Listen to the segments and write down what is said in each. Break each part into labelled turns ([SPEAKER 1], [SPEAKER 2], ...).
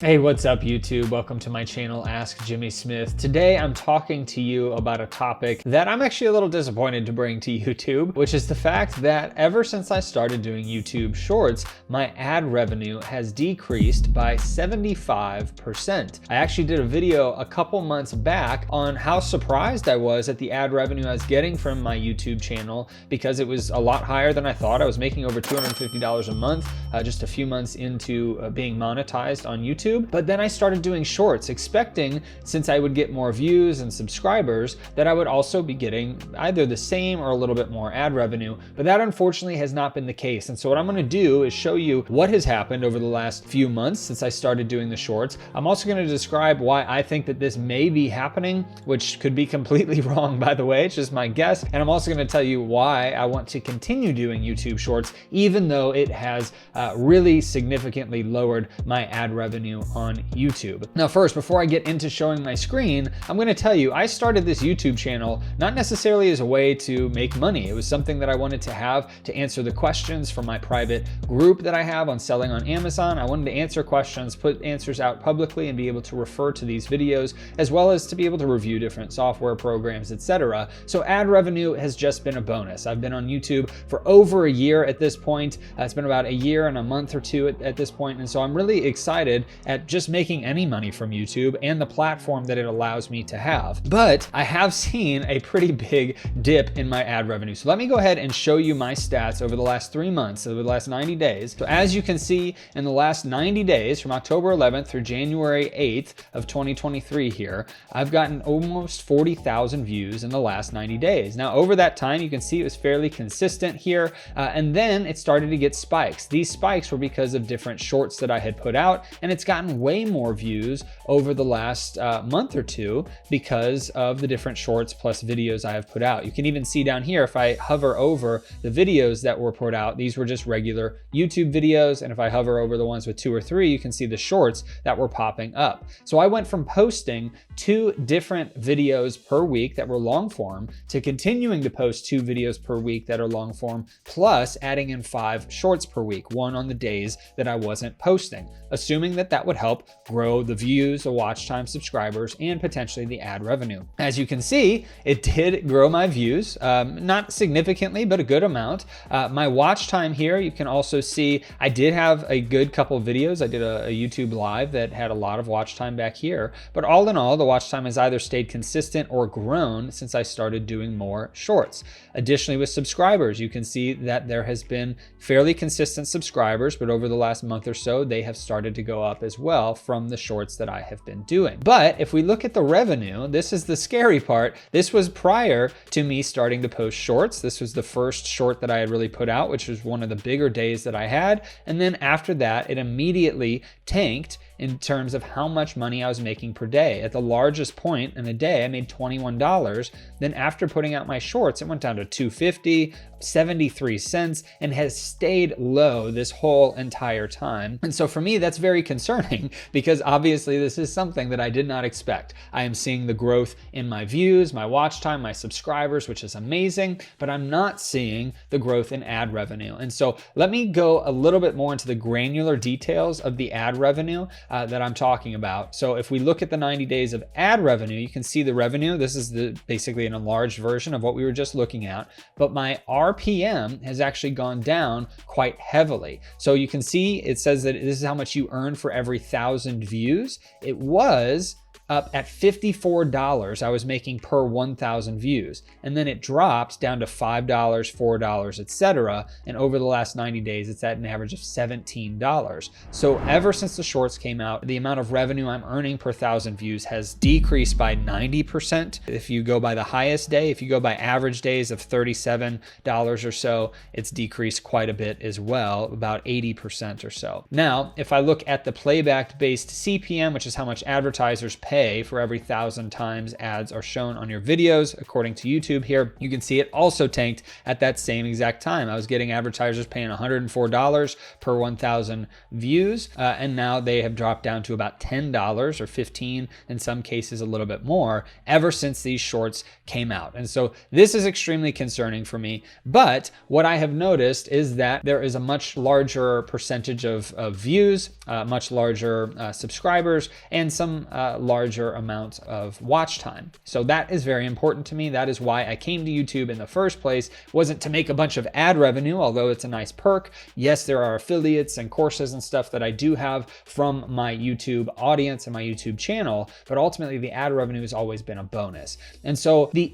[SPEAKER 1] Hey, what's up YouTube? Welcome to my channel, Ask Jimmy Smith. Today I'm talking to you about a topic that I'm actually a little disappointed to bring to YouTube, which is the fact that ever since I started doing YouTube Shorts, my ad revenue has decreased by 75%. I actually did a video a couple months back on how surprised I was at the ad revenue I was getting from my YouTube channel because it was a lot higher than I thought. I was making over $250 a month just a few months into being monetized on YouTube. But then I started doing shorts, expecting, since I would get more views and subscribers, that I would also be getting either the same or a little bit more ad revenue. But that unfortunately has not been the case. And so what I'm gonna do is show you what has happened over the last few months since I started doing the shorts. I'm also gonna describe why I think that this may be happening, which could be completely wrong, by the way. It's just my guess. And I'm also gonna tell you why I want to continue doing YouTube shorts, even though it has really significantly lowered my ad revenue on YouTube. Now first, before I get into showing my screen, I'm going to tell you I started this YouTube channel not necessarily as a way to make money. It was something that I wanted to have to answer the questions from my private group that I have on selling on Amazon. I wanted to answer questions, put answers out publicly, and be able to refer to these videos, as well as to be able to review different software programs, etc. So ad revenue has just been a bonus. I've been on YouTube for over a year at this point. It's been about a year and a month or two at this point, and so I'm really excited at just making any money from YouTube and the platform that it allows me to have. But I have seen a pretty big dip in my ad revenue. So let me go ahead and show you my stats over the last 3 months, over the last 90 days. So as you can see, in the last 90 days, from October 11th through January 8th of 2023 here, I've gotten almost 40,000 views in the last 90 days. Now over that time, you can see it was fairly consistent here, and then it started to get spikes. These spikes were because of different shorts that I had put out, and it's gotten way more views over the last month or two because of the different shorts plus videos I have put out. You can even see down here, if I hover over the videos that were put out, these were just regular YouTube videos. And if I hover over the ones with 2 or 3, you can see the shorts that were popping up. So I went from posting 2 different videos per week that were long form to continuing to post 2 videos per week that are long form, plus adding in 5 shorts per week, 1 on the days that I wasn't posting, assuming that that would help grow the views, the watch time, subscribers, and potentially the ad revenue. As you can see, it did grow my views, not significantly, but a good amount. My watch time here, you can also see I did have a good couple videos. I did a YouTube live that had a lot of watch time back here, but all in all, the watch time has either stayed consistent or grown since I started doing more shorts. Additionally, with subscribers, you can see that there has been fairly consistent subscribers, but over the last month or so, they have started to go up as well from the shorts that I have been doing. But if we look at the revenue, this is the scary part. This was prior to me starting to post shorts. This was the first short that I had really put out, which was one of the bigger days that I had. And then after that, it immediately tanked in terms of how much money I was making per day. At the largest point in a day, I made $21. Then after putting out my shorts, it went down to $2.50, 73 cents, and has stayed low this whole entire time. And so for me, that's very concerning because obviously this is something that I did not expect. I am seeing the growth in my views, my watch time, my subscribers, which is amazing, but I'm not seeing the growth in ad revenue. And so let me go a little bit more into the granular details of the ad revenue that I'm talking about. So if we look at the 90 days of ad revenue, you can see the revenue. This is basically an enlarged version of what we were just looking at, but my RPM has actually gone down quite heavily. So you can see it says that this is how much you earn for every 1,000 views. It was up at $54 I was making per 1,000 views. And then it dropped down to $5, $4, etc. And over the last 90 days, it's at an average of $17. So ever since the shorts came out, the amount of revenue I'm earning per 1,000 views has decreased by 90%. If you go by the highest day, if you go by average days of $37 or so, it's decreased quite a bit as well, about 80% or so. Now, if I look at the playback-based CPM, which is how much advertisers pay pay for every 1,000 times ads are shown on your videos. According to YouTube here, you can see it also tanked at that same exact time. I was getting advertisers paying $104 per 1,000 views, and now they have dropped down to about $10 or $15, in some cases a little bit more, ever since these shorts came out. And so this is extremely concerning for me. But what I have noticed is that there is a much larger percentage of views, much larger subscribers, and some larger amount of watch time. So that is very important to me. That is why I came to YouTube in the first place. Wasn't to make a bunch of ad revenue, although it's a nice perk. Yes, there are affiliates and courses and stuff that I do have from my YouTube audience and my YouTube channel, but ultimately the ad revenue has always been a bonus. And so the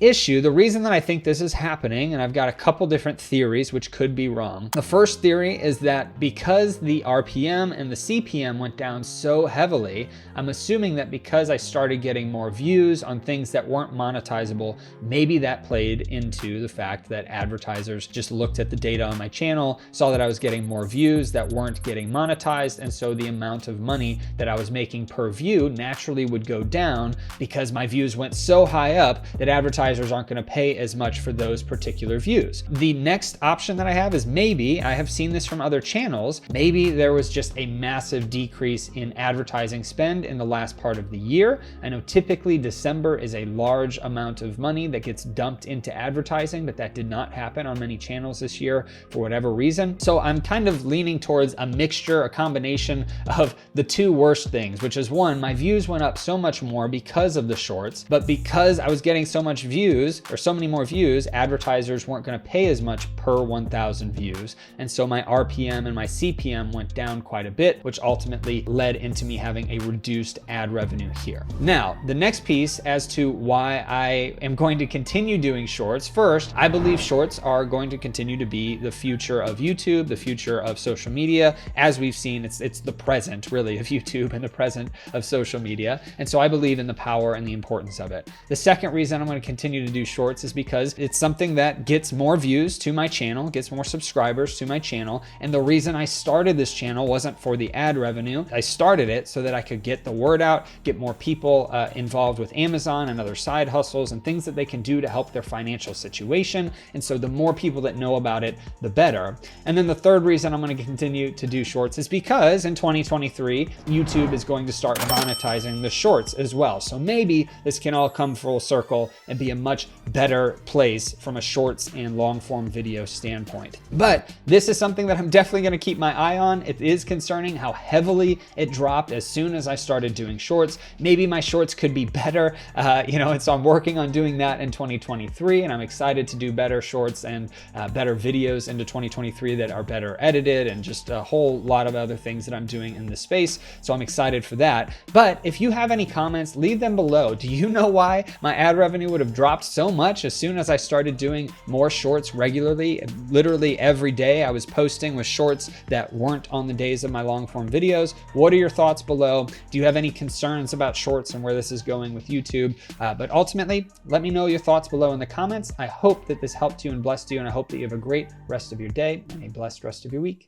[SPEAKER 1] reason that I think this is happening, and I've got a couple different theories which could be wrong. The first theory is that because the RPM and the CPM went down so heavily, I'm assuming that because I started getting more views on things that weren't monetizable, maybe that played into the fact that advertisers just looked at the data on my channel, saw that I was getting more views that weren't getting monetized, and so the amount of money that I was making per view naturally would go down because my views went so high up that advertisers aren't going to pay as much for those particular views. The next option that I have is maybe, I have seen this from other channels, maybe there was just a massive decrease in advertising spend in the last part of the year. I know typically December is a large amount of money that gets dumped into advertising, but that did not happen on many channels this year for whatever reason. So I'm kind of leaning towards a mixture, a combination of the two worst things, which is one, my views went up so much more because of the shorts, but because I was getting so much views or so many more views, advertisers weren't going to pay as much per 1,000 views. And so my RPM and my CPM went down quite a bit, which ultimately led into me having a reduced ad revenue here. Now, the next piece as to why I am going to continue doing shorts. First, I believe shorts are going to continue to be the future of YouTube, the future of social media. As we've seen, it's the present really of YouTube and the present of social media. And so I believe in the power and the importance of it. The second reason I'm going to continue to do shorts is because it's something that gets more views to my channel, gets more subscribers to my channel. And the reason I started this channel wasn't for the ad revenue. I started it so that I could get the word out, get more people involved with Amazon and other side hustles and things that they can do to help their financial situation. And so the more people that know about it, the better. And then the third reason I'm going to continue to do shorts is because in 2023, YouTube is going to start monetizing the shorts as well. So maybe this can all come full circle and be a much better place from a shorts and long form video standpoint. But this is something that I'm definitely going to keep my eye on. It is concerning how heavily it dropped as soon as I started doing shorts. Maybe my shorts could be better, and so I'm working on doing that in 2023, and I'm excited to do better shorts and better videos into 2023 that are better edited and just a whole lot of other things that I'm doing in this space. So I'm excited for that. But if you have any comments, leave them below. Do you know why my ad revenue would have dropped so much as soon as I started doing more shorts regularly? Literally every day I was posting with shorts that weren't on the days of my long form videos. What are your thoughts below? Do you have any concerns about shorts and where this is going with YouTube? But ultimately, let me know your thoughts below in the comments. I hope that this helped you and blessed you, and I hope that you have a great rest of your day and a blessed rest of your week.